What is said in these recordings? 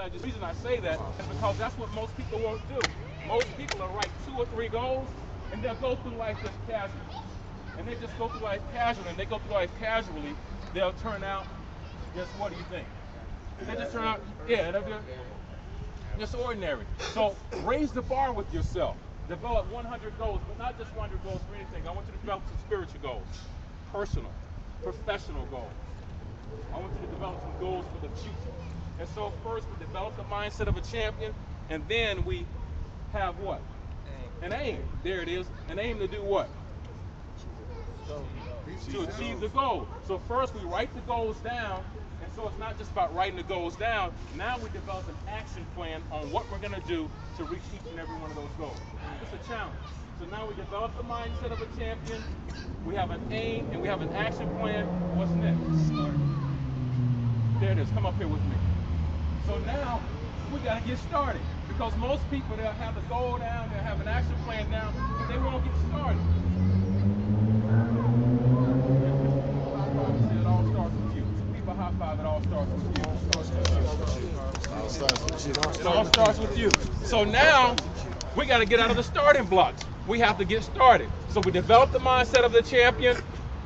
glad. The reason I say that is because that's what most people won't do. Most people will write 2 or 3 goals, and they'll go through life just casually. And they just go through life casually, and they go through life casually, they'll turn out, just what do you think? They just turn out, yeah, they're just ordinary. So raise the bar with yourself. Develop 100 goals, but not just 100 goals for anything. I want you to develop some spiritual goals, personal, professional goals. I want you to develop some goals for the future. And so first we develop the mindset of a champion, and then we have what? An aim. There it is. An aim to do what? To achieve the goal. So first we write the goals down, and so it's not just about writing the goals down. Now we develop an action plan on what we're going to do to reach each and every one of those goals. It's a challenge. So now we develop the mindset of a champion, we have an aim, and we have an action plan. What's next? There it is. Come up here with me. So now we got to get started, because most people, they'll have the goal down, they'll have an action plan down, but they won't get started. It all starts with you. People high five. It all starts with you. It all starts with you. So now we got to get out of the starting blocks. We have to get started. So we develop the mindset of the champion.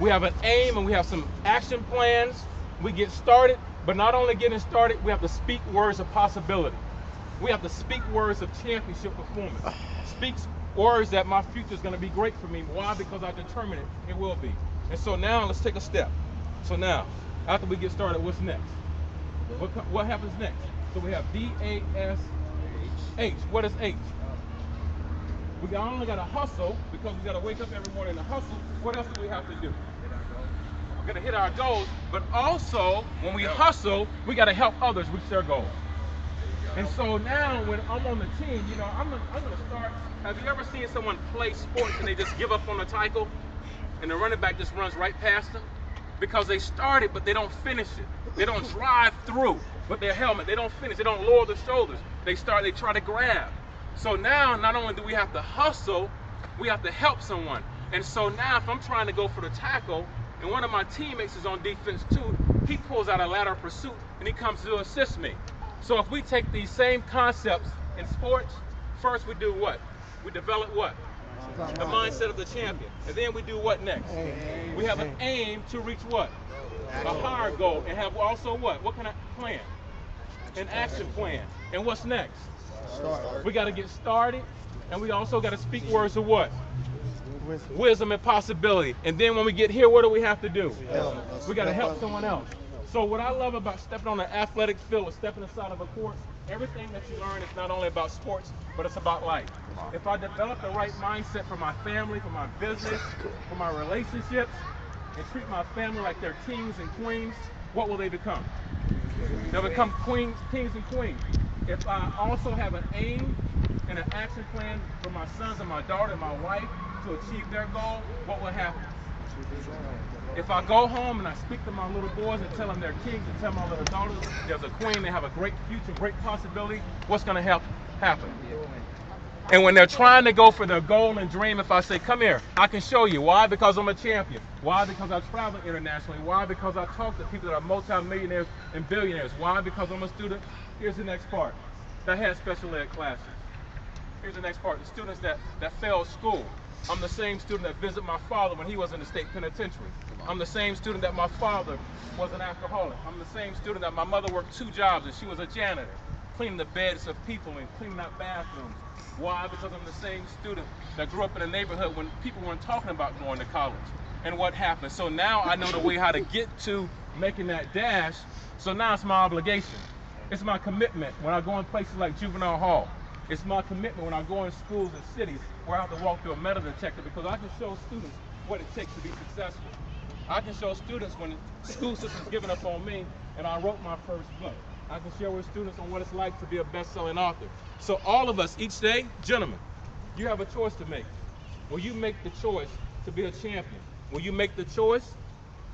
We have an aim, and we have some action plans. We get started, but not only getting started, we have to speak words of possibility. We have to speak words of championship performance. Speak words that my future is going to be great for me. Why? Because I determine it. It will be. And so now let's take a step. So now, after we get started, what's next? What happens next? So we have D-A-S-H. What is H? We only got to hustle, because we got to wake up every morning and hustle. What else do we have to do? We're going to hit our goals, but also when we hustle, we got to help others reach their goals. And so now when I'm on the team, you know, I'm going to start. Have you ever seen someone play sports and they just give up on the tackle, and the running back just runs right past them? Because they started, but they don't finish it. They don't drive through with their helmet. They don't finish. They don't lower the shoulders. They try to grab. So now, not only do we have to hustle, we have to help someone. And so now, if I'm trying to go for the tackle, and one of my teammates is on defense too, he pulls out a ladder pursuit, and he comes to assist me. So if we take these same concepts in sports, first we do what? We develop what? The mindset of the champion. And then we do what next? We have an aim to reach what? A higher goal. And have also what? What kind of plan? An action plan. And what's next? We got to get started, and we also got to speak words of what? Wisdom and possibility. And then when we get here, what do we have to do? We got to help someone else. So what I love about stepping on an athletic field or stepping inside of a court, everything that you learn is not only about sports, but it's about life. If I develop the right mindset for my family, for my business, for my relationships, and treat my family like they're kings and queens, what will they become? They'll become kings and queens. If I also have an aim and an action plan for my sons and my daughter and my wife to achieve their goal, what will happen? If I go home and I speak to my little boys and tell them they're kings, and tell my little daughters there's a queen, they have a great future, great possibility, what's going to happen? And when they're trying to go for their goal and dream, if I say, come here, I can show you. Why? Because I'm a champion. Why? Because I travel internationally. Why? Because I talk to people that are multimillionaires and billionaires. Why? Because I'm a student. Here's the next part. That had special ed classes. Here's the next part. The students that failed school. I'm the same student that visited my father when he was in the state penitentiary. I'm the same student that my father was an alcoholic. I'm the same student that my mother worked 2 jobs and she was a janitor, cleaning the beds of people and cleaning out bathrooms. Why? Because I'm the same student that grew up in a neighborhood when people weren't talking about going to college. And what happened? So now I know the way how to get to making that dash. So now it's my obligation. It's my commitment when I go in places like juvenile hall. It's my commitment when I go in schools and cities where I have to walk through a metal detector, because I can show students what it takes to be successful. I can show students when the school system's giving up on me and I wrote my first book. I can share with students on what it's like to be a best-selling author. So all of us each day, gentlemen, you have a choice to make. Will you make the choice to be a champion? Will you make the choice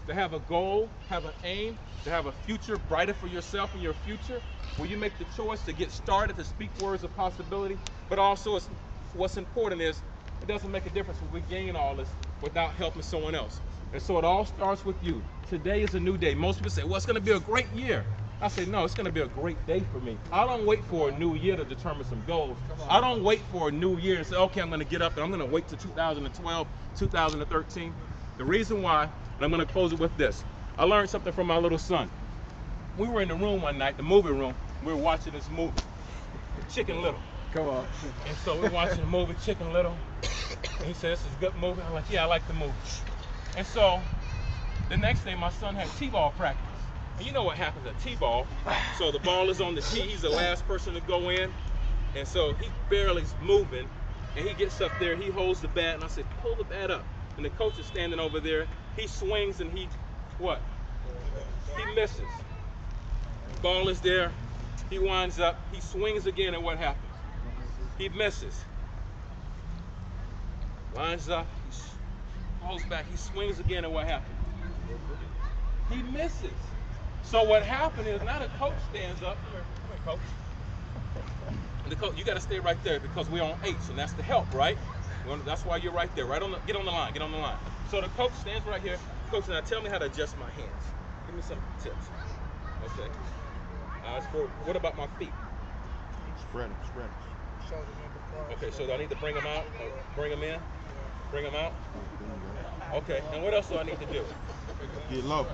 to have a goal, have an aim, to have a future brighter for yourself and your future? Will you make the choice to get started, to speak words of possibility? But also, what's important is it doesn't make a difference if we gain all this without helping someone else. And so it all starts with you. Today is a new day. Most people say, well, it's going to be a great year. I said, no, it's going to be a great day for me. I don't wait for a new year to determine some goals. I don't wait for a new year and say, okay, I'm going to get up and I'm going to wait to 2012, 2013. The reason why, and I'm going to close it with this. I learned something from my little son. We were in the room one night, the movie room. We were watching this movie, Chicken Little. Come on. And so we're watching the movie Chicken Little. And he said, this is a good movie. I'm like, yeah, I like the movie. And so the next day, my son had T-ball practice. And you know what happens at T-ball. So the ball is on the tee. He's the last person to go in. And so he barely is moving. And he gets up there. He holds the bat. And I said, pull the bat up. And the coach is standing over there. He swings and he, what? He misses. The ball is there. He winds up. He swings again. And what happens? He misses. Lines up. He holds back. He swings again. And what happens? He misses. So what happened is now the coach stands up. Come here, coach. And the coach, you got to stay right there because we're on H, and that's the help, right? That's why you're right there. Right on the, get on the line. Get on the line. So the coach stands right here. Coach, now tell me how to adjust my hands. Give me some tips. Okay. What about my feet? Spread them. Okay, so do I need to bring them out? Or bring them in? Bring them out? Okay, and what else do I need to do? Get low.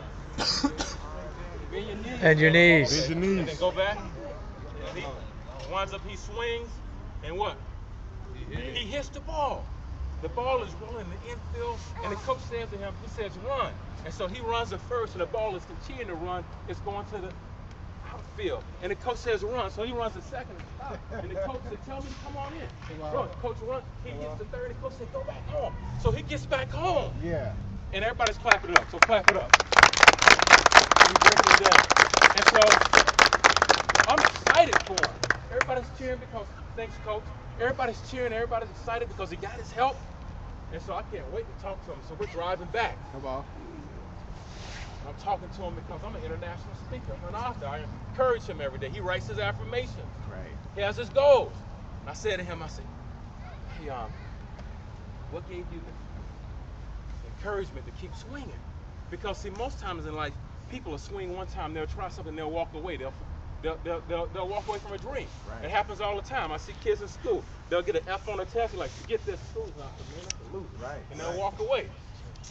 Bend your knees. And your knees. Bend your knees. And then go back. And he winds up, he swings, and what? He hits the ball. The ball is rolling in the infield, and the coach says to him, he says, run. And so he runs at first, and the ball is continuing to run. It's going to the outfield. And the coach says, run. So he runs the second and stop. And the coach said, tell me to come on in. Run. Coach run. He gets the third, and the coach said, go back home. So he gets back home. Yeah. And everybody's clapping it up. So clap it up. And he breaks it down. And so I'm excited for him. Everybody's cheering because, thanks, coach. Everybody's cheering. Everybody's excited because he got his help. And so I can't wait to talk to him. So we're driving back. Come on. I'm talking to him because I'm an international speaker. I'm an author. I encourage him every day. He writes his affirmations. Right. He has his goals. And I said to him, I said, hey, what gave you the encouragement to keep swinging? Because see, most times in life, people will swing one time, they'll try something, they'll walk away. They'll walk away from a dream. Right. It happens all the time. I see kids in school. They'll get an F on a test. Like, forget this, school's not for me, I'm a loser. Right. And they'll walk away.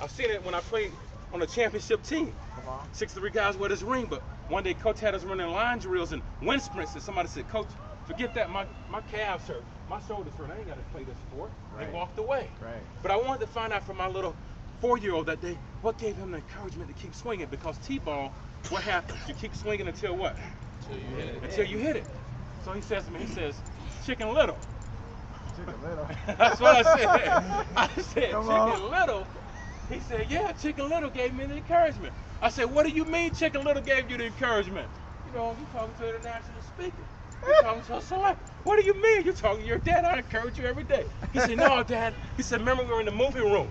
I've seen it when I played on a championship team. Come on. 63 guys with his ring, but one day coach had us running line drills and wind sprints, and somebody said, coach, forget that, my calves hurt, my shoulders hurt, I ain't got to play this sport. Right. They walked away. Right. But I wanted to find out from my little 4-year-old that day, what gave him the encouragement to keep swinging? Because T-ball, what happens? You keep swinging until what? Until you hit it. So he says to me, he says, Chicken Little. Chicken Little. That's what I said. I said, Come Chicken on. Little? He said, yeah, Chicken Little gave me the encouragement. I said, what do you mean Chicken Little gave you the encouragement? You know, you're talking to an international speaker. You're talking to a celebrity. What do you mean? You're talking to your dad. I encourage you every day. He said, no, Dad. He said, remember we were in the movie room.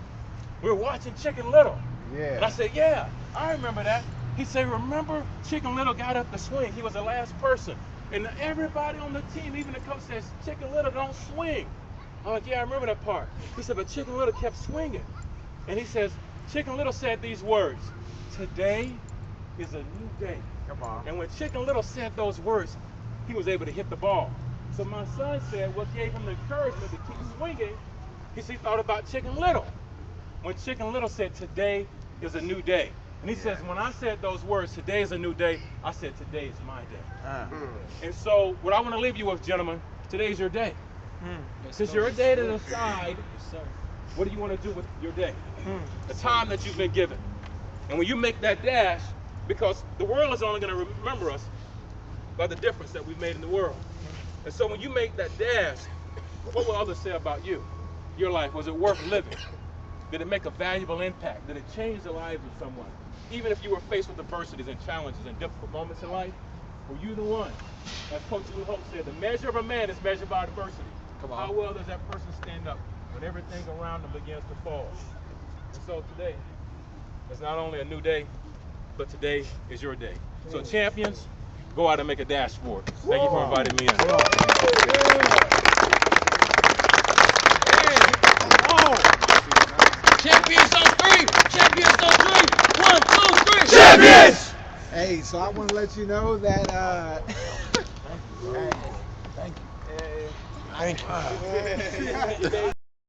We were watching Chicken Little. Yeah. And I said, yeah, I remember that. He said, remember Chicken Little got up to swing. He was the last person. And everybody on the team, even the coach says, Chicken Little don't swing. I'm like, yeah, I remember that part. He said, but Chicken Little kept swinging. And he says, Chicken Little said these words, today is a new day. Come on. And when Chicken Little said those words, he was able to hit the ball. So my son said what gave him the encouragement to keep swinging, he thought about Chicken Little. When Chicken Little said, today is a new day. And he says, when I said those words, today is a new day, I said, today is my day. And so what I want to leave you with, gentlemen, today is your day. Since you're a day to decide, what do you want to do with your day? The time that you've been given. And when you make that dash, because the world is only going to remember us by the difference that we've made in the world. And so when you make that dash, what will others say about you? Your life, was it worth living? Did it make a valuable impact? Did it change the lives of someone? Even if you were faced with adversities and challenges and difficult moments in life, were you the one? As Coach Lou Hope said, the measure of a man is measured by adversity. How well does that person stand up when everything around them begins to fall? And so today is not only a new day, but today is your day. So champions, go out and make a dash for it. Thank you for inviting me in. Champions on three! Champions on three! 1, 2, 3! Champions! Hey, so I want to let you know that. Hey, thank you. Thank you.